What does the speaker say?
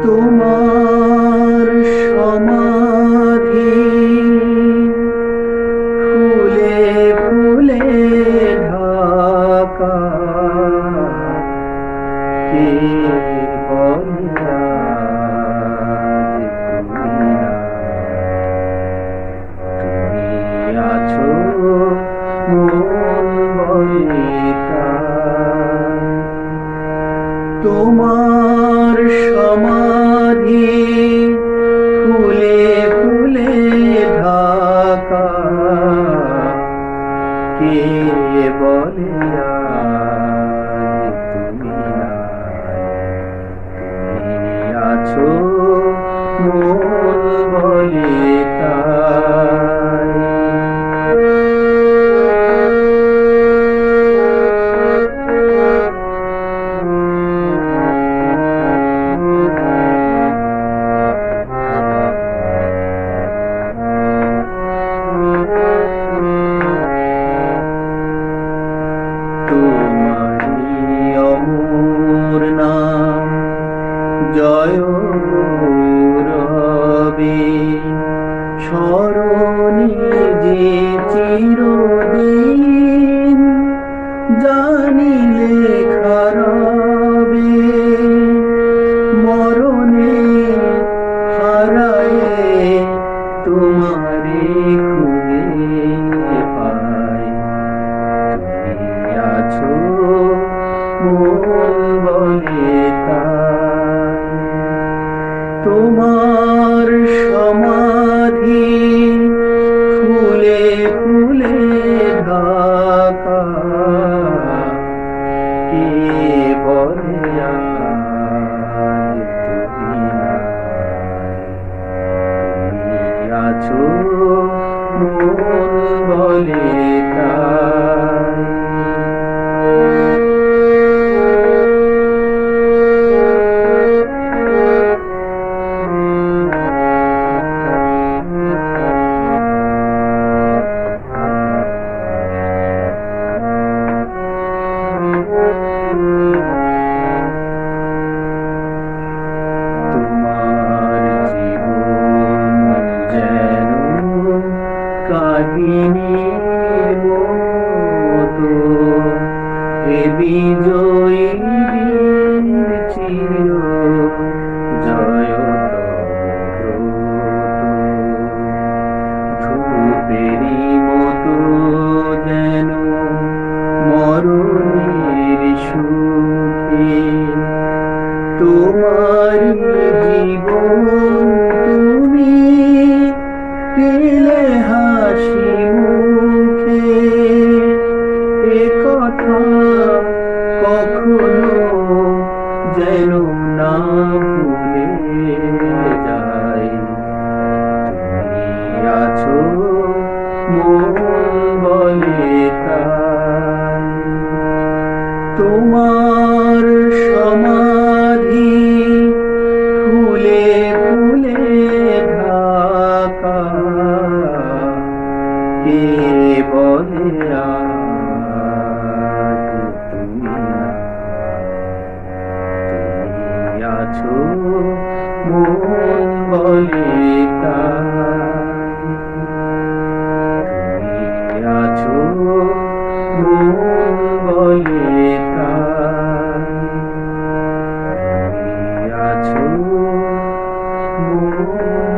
তোমার সমাধি ফুলে ফুলে ঢাকা, কে বলে আজ তুমি আছো মন বলে তাই। তোমার সমাধি ফুলে ফুলে ঢাকা, কে বলে আজ তুমি আছো মন বলে তাই। তোমারি অমর নাম জয় রবে, স্মরণে যে চিরদিন জানিলে খারাবে। মরণে হারায়ে তোমারে খুঁজে পাই, তুমি আছো মন বলে তাই। তোমার সমাধি ফুলে ফুলে ঢাকা, কে বলে আজ তুমি আছো মন বলে তাই। তোমার জীবন যেন কাহিনীর মতো, হে বিজয়ী বীর চির জয় তব ধূপেরই মতো যেন মরণের সুখে। তোমার জীবন তুমি পেলে হাসি মুখে, এ কথা কখনো যেন না ভুলে যাই। তুমি আছো মন বলে তাই। তোমার সমাধি ফুলে ফুলে ঢাকা, কে বলে আজ তুমি আছো মন বলে তাই। তুমি আছো মন বলে তাই। তুমি আছো মন